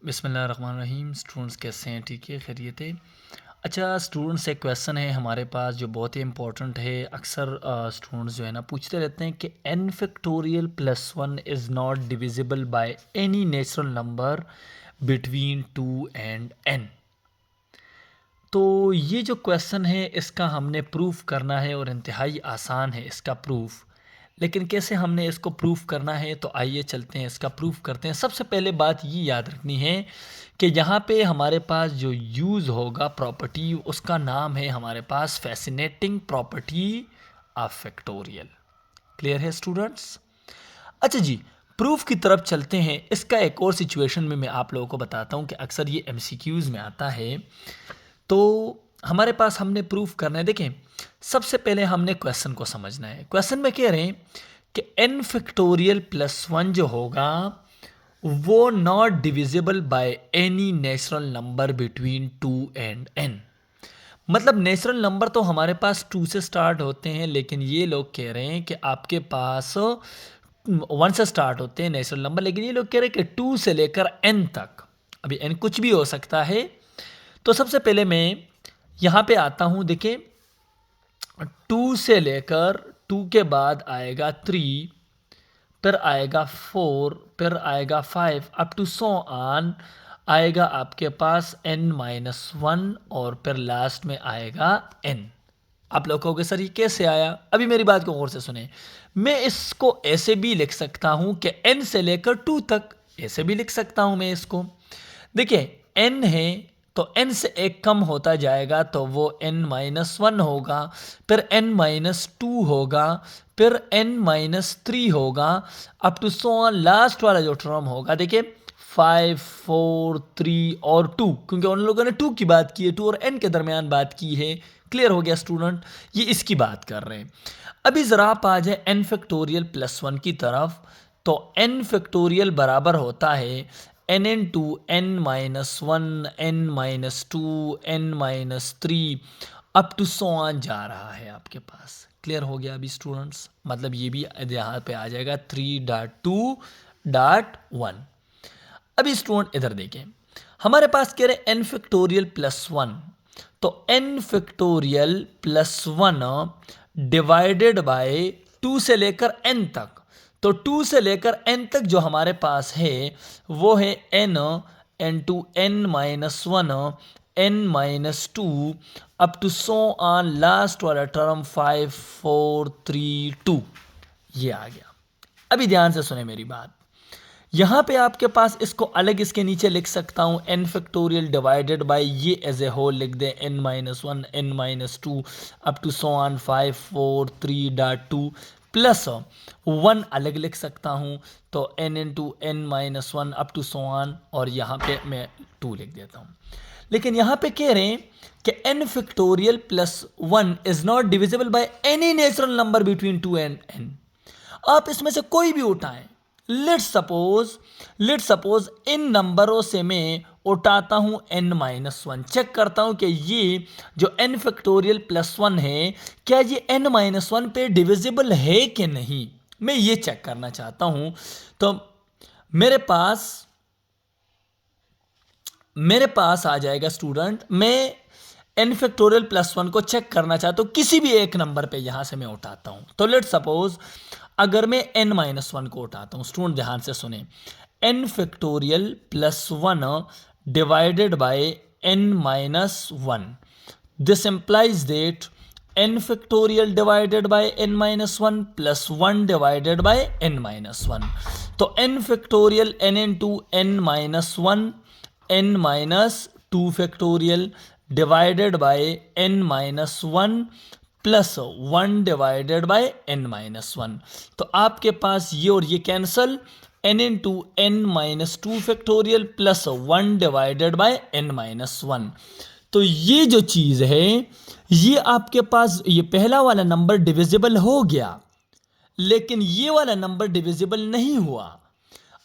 बिस्मिल्लाहिर्रहमानिर्रहीम। स्टूडेंट्स कैसे हैं? ठीक है, खैरियत है। अच्छा स्टूडेंट्स, एक क्वेश्चन है हमारे पास जो बहुत ही इंपॉर्टेंट है। अक्सर स्टूडेंट्स जो है ना पूछते रहते हैं कि n factorial plus one is not divisible by any natural number between 2 and n। तो ये जो क्वेश्चन है इसका हमने प्रूफ करना है और इंतहाई आसान है इसका प्रूफ। लेकिन कैसे हमने इसको प्रूफ करना है, तो आइए चलते हैं इसका प्रूफ करते हैं। सबसे पहले बात ये याद रखनी है कि यहाँ पे हमारे पास जो यूज़ होगा प्रॉपर्टी, उसका नाम है हमारे पास fascinating property of factorial. Clear है स्टूडेंट्स? अच्छा जी, प्रूफ की तरफ चलते हैं। इसका एक और सिचुएशन में मैं आप लोगों को बताता हूँ कि अक्सर ये एमसीक्यूज़ में आता है। तो हमारे पास हमने प्रूफ करना है। देखें, सबसे पहले हमने क्वेश्चन को समझना है। क्वेश्चन में कह रहे हैं कि n फैक्टोरियल प्लस वन जो होगा वो not divisible by any natural number between 2 and n। मतलब नेचुरल नंबर तो हमारे पास 2 से स्टार्ट होते हैं, लेकिन ये लोग कह रहे हैं कि आपके पास 1 से स्टार्ट होते हैं नेचुरल नंबर, लेकिन ये लोग कह रहे हैं कि 2 से लेकर n तक। अभी n कुछ भी हो सकता है। तो सबसे पहले मैं यहाँ पे आता हूँ। देखिए, 2 से लेकर 2 के बाद आएगा 3, फिर आएगा 4, फिर आएगा 5, अप टू सो ऑन आएगा आपके पास n-1 और फिर लास्ट में आएगा n। आप लोग कहोगे सर ये कैसे आया? अभी मेरी बात को गौर से सुने। मैं इसको ऐसे भी लिख सकता हूँ कि n से लेकर 2 तक, ऐसे भी लिख सकता हूँ मैं इसको। देखिए, n है तो n से एक कम होता जाएगा तो वो n-1 होगा, फिर n-2 होगा, फिर n-3 होगा, up to so on last वाला जो टर्म होगा। देखिए 5, 4, 3 और 2, क्योंकि उन लोगों ने 2 की बात की है, 2 और n के दरमियान बात की है। क्लियर हो गया स्टूडेंट? ये इसकी बात कर रहे हैं। अभी ज़रा आप आ जाए n फैक्टोरियल प्लस वन की तरफ। तो n फैक्टोरियल बराबर होता है n into n-1, n-2, n-3 up to so on जा रहा है आपके पास। क्लियर हो गया अभी स्टूडेंट्स? मतलब ये भी यहाँ पे आ जाएगा 3.2.1। अभी स्टूडेंट इधर देखें, हमारे पास कह रहे n फैक्टोरियल प्लस वन। तो n factorial plus one divided by 2 से लेकर n तक। तो 2 से लेकर n तक जो हमारे पास है वो है n into n-1, n-2 up to so on last वाला टर्म 5, 4, 3, 2। ये आ गया। अभी ध्यान से सुने मेरी बात। यहाँ पे आपके पास इसको अलग इसके नीचे लिख सकता हूँ n फैक्टोरियल डिवाइडेड बाय ये एज ए होल लिख दें n-1, n-2 up to so on 5, 4, 3.2 plus 1 अलग लिख सकता हूँ। तो n into n-1 up to so on, और यहाँ पे मैं 2 लिख देता हूँ। लेकिन यहाँ पे कह रहे हैं कि n factorial plus one is not divisible by any natural number between 2 and n। आप इसमें से कोई भी उठाएं। लेट्स सपोज इन नंबरों से मैं उठाता हूं n-1, चेक करता हूं कि ये जो n फैक्टोरियल प्लस वन है क्या ये n-1 पे डिविजिबल है कि नहीं, मैं ये चेक करना चाहता हूं। तो मेरे पास आ जाएगा स्टूडेंट, मैं n फैक्टोरियल प्लस वन को चेक करना चाहता हूँ किसी भी एक नंबर पे, यहां से मैं उठाता हूँ। तो लेट्स सपोज अगर मैं n-1 को उठाता हूँ, स्टूडेंट ध्यान से सुने, n factorial plus one divided by n-1, this implies that n factorial divided bye n-1 plus 1 divided by n-1। तो n factorial n into n-1, n-2 factorial divided bye n-1 plus 1 divided by n-1। तो आपके पास ये और ये cancel, n into n-2 factorial plus 1 divided by n-1। तो ये जो चीज़ है, ये आपके पास ये पहला वाला नंबर डिविजिबल हो गया, लेकिन ये वाला नंबर डिविजिबल नहीं हुआ।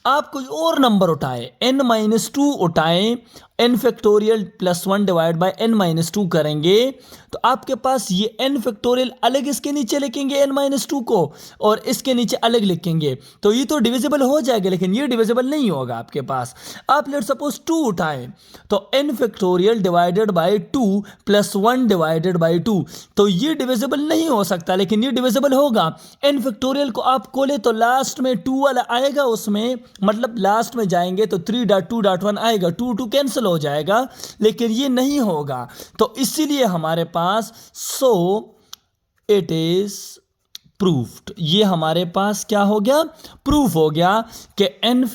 आप कोई और नंबर उठाए, n-2 उठाएं, n factorial plus 1 divide by n minus 2 करेंगे तो आपके पास ये n फैक्टोरियल अलग इसके नीचे लिखेंगे n माइनस 2 को और इसके नीचे अलग लिखेंगे तो ये तो डिविजिबल हो जाएगा, लेकिन ये डिविजिबल नहीं होगा आपके पास। आप लेट सपोज 2 उठाएं तो n factorial divided bye 2 plus 1 divided by 2, तो ये डिविजिबल नहीं हो सकता, लेकिन ये डिविजिबल होगा। n फैक्टोरियल को आप खोले तो लास्ट में 2 वाला आएगा, उसमें मतलब लास्ट में जाएंगे तो 3.2.1 आएगा, 2 कैंसिल हो जाएगा, लेकिन ये नहीं होगा। तो इसीलिए हमारे पास सो इट इज प्रूफ्ड, ये हमारे पास क्या हो गया, प्रूफ हो गया कि n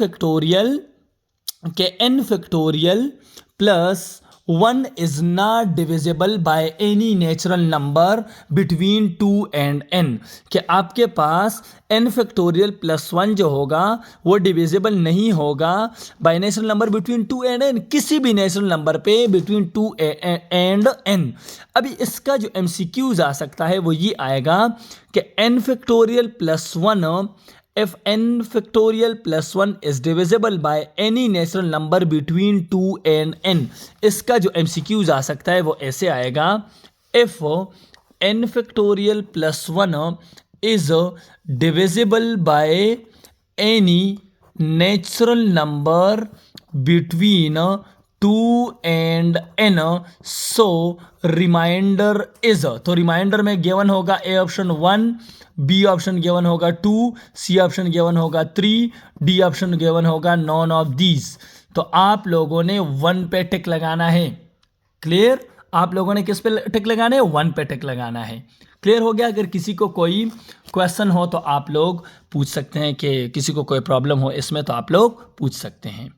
factorial plus 1 is not divisible by any natural number between 2 and n, कि आपके पास n फैक्टोरियल प्लस 1 जो होगा वो डिविजिबल नहीं होगा by natural number between 2 and n, किसी भी नेचुरल नंबर पे बिटवीन 2 एंड n। अभी इसका जो MCQs आ सकता है वो ये आएगा कि n factorial plus 1 if n factorial plus 1 is divisible by any natural number between 2 and n, इसका जो MCQs आ सकता है वो ऐसे आएगा, if n factorial plus 1 is divisible by any natural number between 2 and n, so remainder is, तो remainder में given होगा A option 1, B option given होगा 2, सी ऑप्शन गिवन होगा 3, डी ऑप्शन गिवन होगा नॉन ऑफ दीज। तो आप लोगों ने 1 पे टिक लगाना है। क्लियर? आप लोगों ने किस पे टिक लगाना है? 1 पे टिक लगाना है। क्लियर हो गया? अगर किसी को कोई क्वेश्चन हो तो आप लोग पूछ सकते हैं, कि किसी को कोई प्रॉब्लम हो इसमें तो आप लोग पूछ सकते हैं।